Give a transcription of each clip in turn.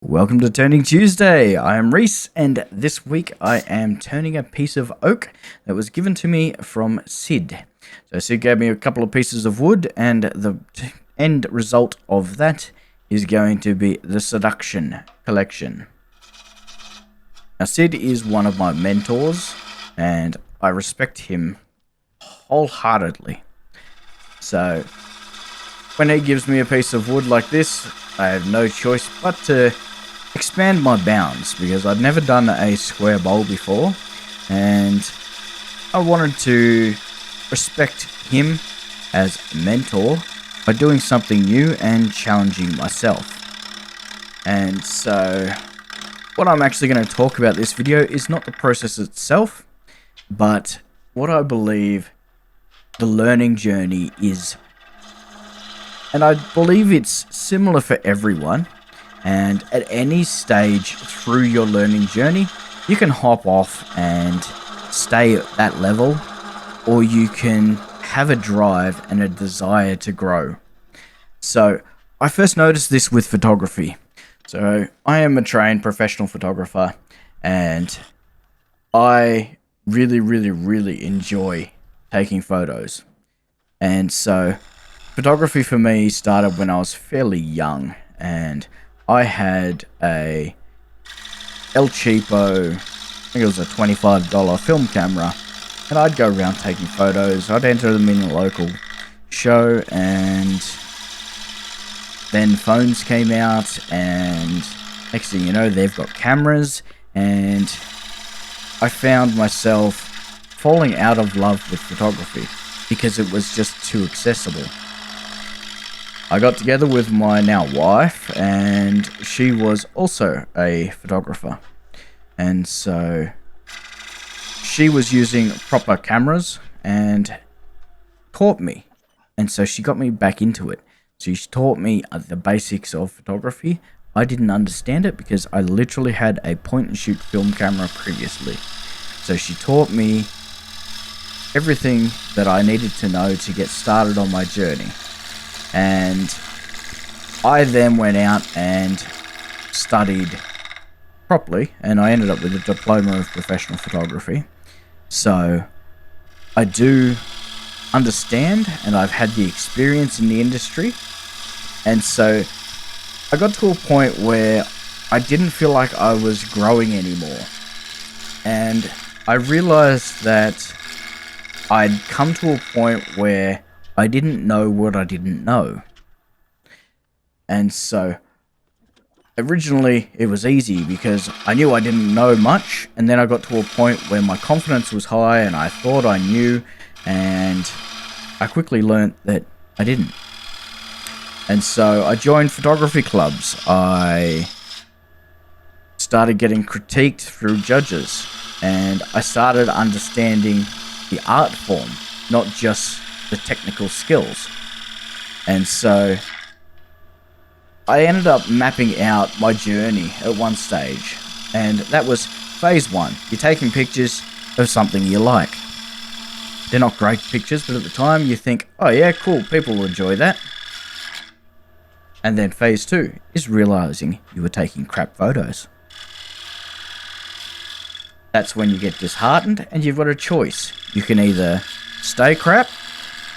Welcome to Turning Tuesday. I am Reese, and this week I am turning a piece of oak that was given to me from Sid. So Sid gave me a couple of pieces of wood, and the end result of that is going to be the SIDuction Collection. Now Sid is one of my mentors, and I respect him wholeheartedly. So when he gives me a piece of wood like this, I have no choice but to expand my bounds, because I'd never done a square bowl before, and I wanted to respect him as a mentor by doing something new and challenging myself. And so what I'm actually going to talk about this video is not the process itself, but what I believe the learning journey is. And I believe it's similar for everyone. And at any stage through your learning journey, you can hop off and stay at that level, or you can have a drive and a desire to grow. So I first noticed this with photography. So I am a trained professional photographer, and I really enjoy taking photos. And so photography for me started when I was fairly young, and I had a El Cheapo, I think it was a $25 film camera, and I'd go around taking photos. I'd enter them in a local show, and then phones came out, and next thing you know, they've got cameras, and I found myself falling out of love with photography because it was just too accessible. I got together with my now wife, and she was also a photographer. And so she was using proper cameras and taught me. And so she got me back into it. So she taught me the basics of photography. I didn't understand it because I literally had a point and shoot film camera previously. So she taught me everything that I needed to know to get started on my journey. And I then went out and studied properly, and I ended up with a diploma of professional photography. So I do understand, and I've had the experience in the industry. And so I got to a point where I didn't feel like I was growing anymore. And I realized that I'd come to a point where I didn't know what I didn't know. And so originally it was easy because I knew I didn't know much, and then I got to a point where my confidence was high and I thought I knew, and I quickly learnt that I didn't. And so I joined photography clubs. I started getting critiqued through judges, and I started understanding the art form, not just the technical skills. And so I ended up mapping out my journey at one stage, and that was phase one. You're taking pictures of something you like. They're not great pictures, but at the time you think, oh yeah, cool, people will enjoy that. And then phase two is realizing you were taking crap photos. That's when you get disheartened, and you've got a choice. You can either stay crap,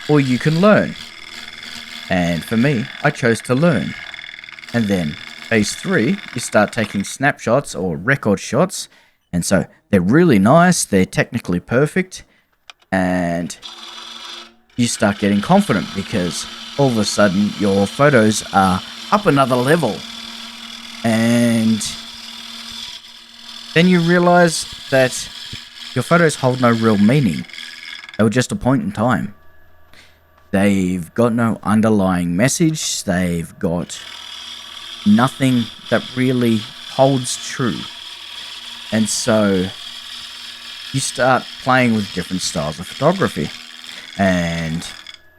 or you can learn. And for me, I chose to learn. And then phase three, you start taking snapshots or record shots. And so they're really nice, they're technically perfect, and you start getting confident because all of a sudden your photos are up another level. And then you realize that your photos hold no real meaning. They were just a point in time. They've got no underlying message. They've got nothing that really holds true. And so you start playing with different styles of photography. And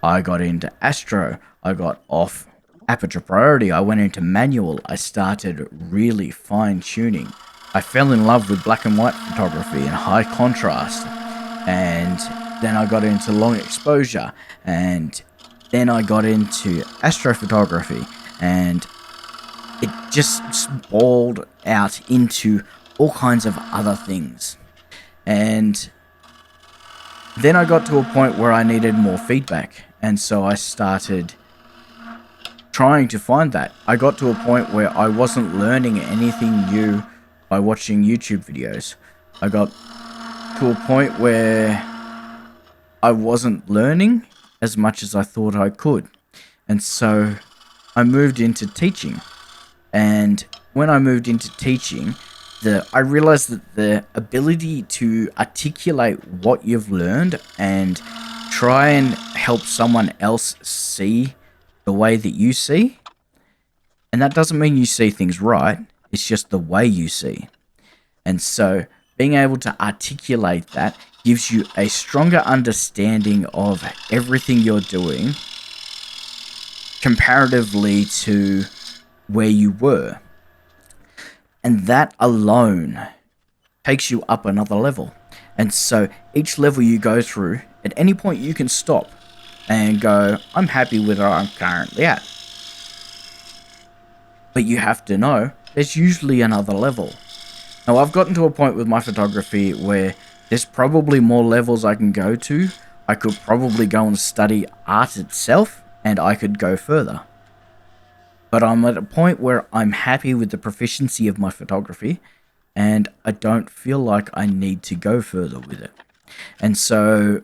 I got into astro. I got off aperture priority. I went into manual. I started really fine tuning. I fell in love with black and white photography and high contrast. And then I got into long exposure, and then I got into astrophotography, and it just sprawled out into all kinds of other things. And then I got to a point where I needed more feedback. And so I started trying to find that. I got to a point where I wasn't learning anything new by watching YouTube videos. I got to a point where I wasn't learning as much as I thought I could. And so I moved into teaching. And when I moved into teaching, I realized that the ability to articulate what you've learned and try and help someone else see the way that you see, and that doesn't mean you see things right, it's just the way you see. And so being able to articulate that gives you a stronger understanding of everything you're doing comparatively to where you were. And that alone takes you up another level. And so each level you go through, at any point you can stop and go, I'm happy with where I'm currently at. But you have to know, there's usually another level. Now I've gotten to a point with my photography where there's probably more levels I can go to. I could probably go and study art itself, and I could go further. But I'm at a point where I'm happy with the proficiency of my photography, and I don't feel like I need to go further with it. And so,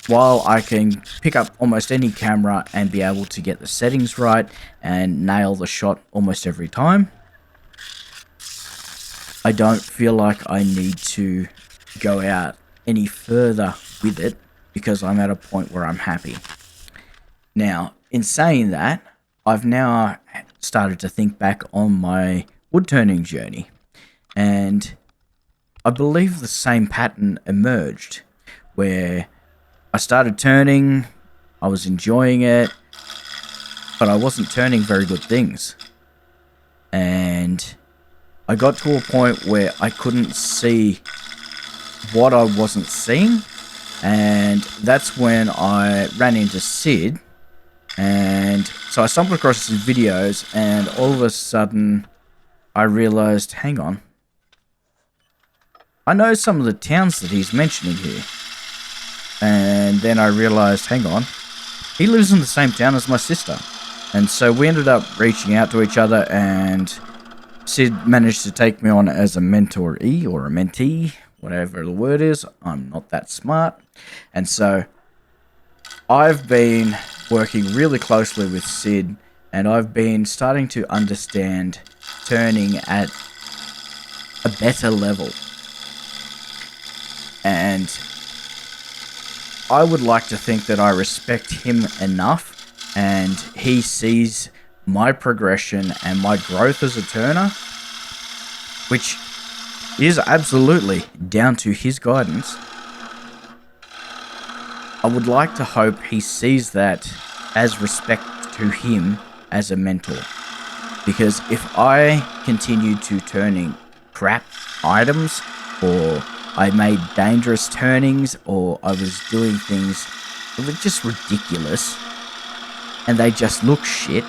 while I can pick up almost any camera and be able to get the settings right and nail the shot almost every time, I don't feel like I need to go out any further with it because I'm at a point where I'm happy. Now, in saying that, I've now started to think back on my woodturning journey, and I believe the same pattern emerged where I started turning, I was enjoying it, but I wasn't turning very good things. And I got to a point where I couldn't see what I wasn't seeing, and that's when I ran into Sid. And so I stumbled across his videos, and all of a sudden I realized, hang on, I know some of the towns that he's mentioning here. And then I realized, hang on, he lives in the same town as my sister. And so we ended up reaching out to each other, and Sid managed to take me on as a mentoree or a mentee, whatever the word is. I'm not that smart. And so I've been working really closely with Sid, and I've been starting to understand turning at a better level. And I would like to think that I respect him enough, and he sees my progression and my growth as a turner, which is absolutely down to his guidance. I would like to hope he sees that as respect to him as a mentor. Because if I continued to turning crap items, or I made dangerous turnings, or I was doing things that were just ridiculous, and they just look shit,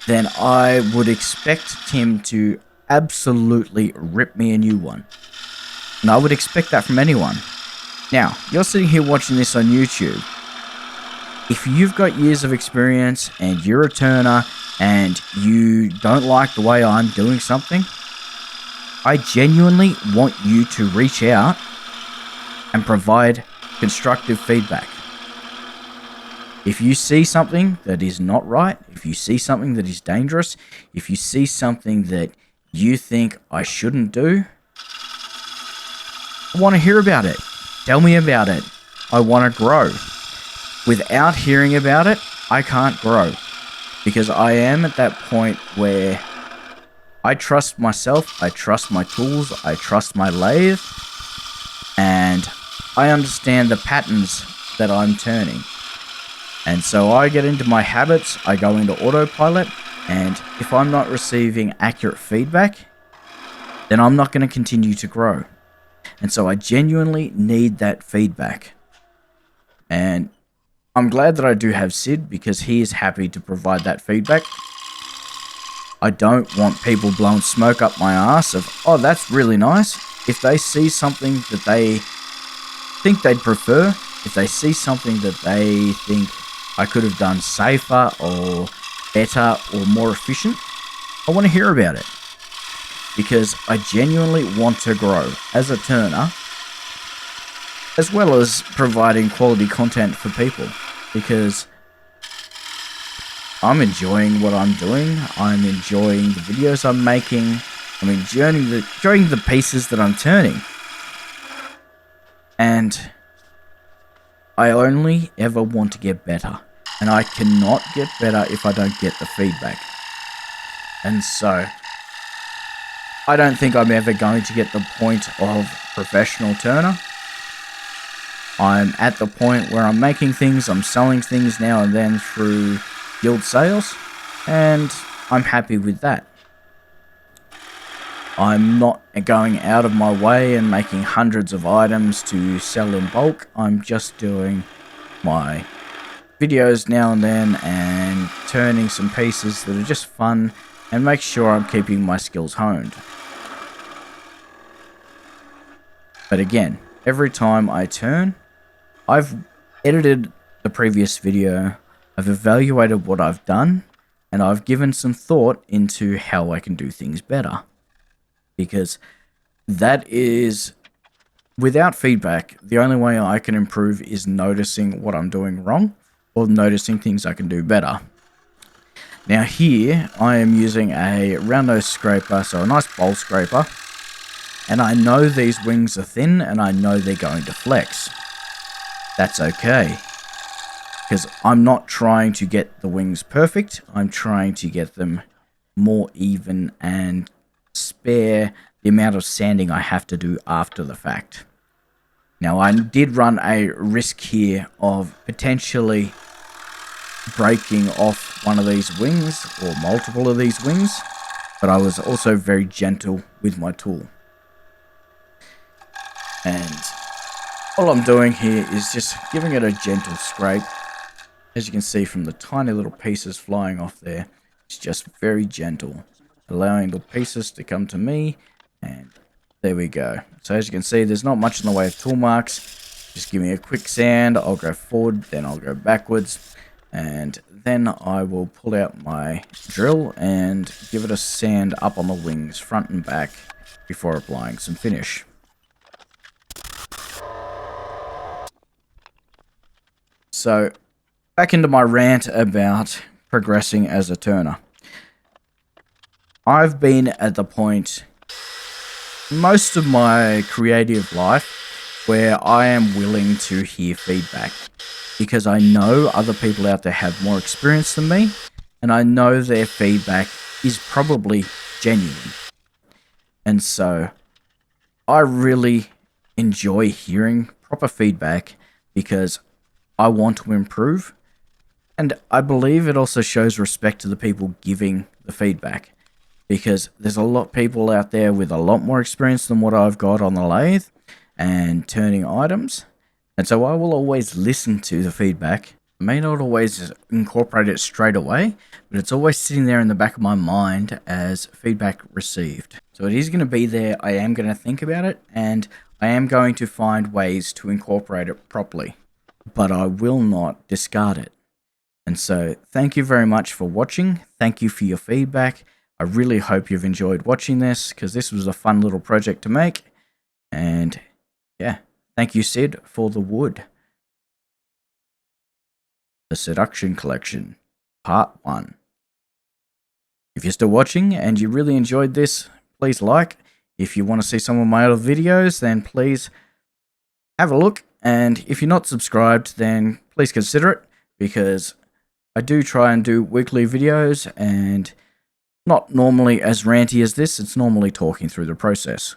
then I would expect him to absolutely rip me a new one. And I would expect that from anyone. Now, you're sitting here watching this on YouTube. If you've got years of experience and you're a turner and you don't like the way I'm doing something, I genuinely want you to reach out and provide constructive feedback. If you see something that is not right, if you see something that is dangerous, if you see something that you think I shouldn't do, I want to hear about it. Tell me about it. I want to grow. Without hearing about it, I can't grow. Because I am at that point where I trust myself, I trust my tools, I trust my lathe, and I understand the patterns that I'm turning. And so I get into my habits, I go into autopilot, and if I'm not receiving accurate feedback, then I'm not going to continue to grow. And so I genuinely need that feedback. And I'm glad that I do have Sid, because he is happy to provide that feedback. I don't want people blowing smoke up my ass of, oh, that's really nice. If they see something that they think they'd prefer, if they see something that they think I could have done safer or better or more efficient, I want to hear about it. Because I genuinely want to grow as a turner, as well as providing quality content for people. Because I'm enjoying what I'm doing. I'm enjoying the videos I'm making. I'm enjoying the pieces that I'm turning. And I only ever want to get better. And I cannot get better if I don't get the feedback. And so I don't think I'm ever going to get the point of professional turner. I'm at the point where I'm making things, I'm selling things now and then through guild sales, and I'm happy with that. I'm not going out of my way and making hundreds of items to sell in bulk. I'm just doing my videos now and then and turning some pieces that are just fun and make sure I'm keeping my skills honed. But again, every time I turn, I've edited the previous video, I've evaluated what I've done, and I've given some thought into how I can do things better. Because that is, without feedback, the only way I can improve is noticing what I'm doing wrong or noticing things I can do better. Now here, I am using a round nose scraper, so a nice bowl scraper. And I know these wings are thin, and I know they're going to flex. That's okay. Because I'm not trying to get the wings perfect. I'm trying to get them more even and spare the amount of sanding I have to do after the fact. Now, I did run a risk here of potentially breaking off one of these wings, or multiple of these wings. But I was also very gentle with my tool. And all I'm doing here is just giving it a gentle scrape. As you can see from the tiny little pieces flying off there, it's just very gentle, allowing the pieces to come to me, and there we go. So as you can see, there's not much in the way of tool marks. Just give me a quick sand, I'll go forward, then I'll go backwards, and then I will pull out my drill and give it a sand up on the wings, front and back, before applying some finish. So, back into my rant about progressing as a turner. I've been at the point most of my creative life where I am willing to hear feedback, because I know other people out there have more experience than me, and I know their feedback is probably genuine. And so I really enjoy hearing proper feedback because I want to improve, and I believe it also shows respect to the people giving the feedback, because there's a lot of people out there with a lot more experience than what I've got on the lathe and turning items, and so I will always listen to the feedback. I may not always incorporate it straight away, but it's always sitting there in the back of my mind as feedback received. So it is going to be there, I am going to think about it, and I am going to find ways to incorporate it properly. But I will not discard it. And so thank you very much for watching. Thank you for your feedback. I really hope you've enjoyed watching this, because this was a fun little project to make. And yeah, thank you, Sid, for the wood. The SIDuction Collection, Part 1. If you're still watching and you really enjoyed this, please like. If you want to see some of my other videos, then please have a look. And if you're not subscribed, then please consider it, because I do try and do weekly videos, and not normally as ranty as this. It's normally talking through the process.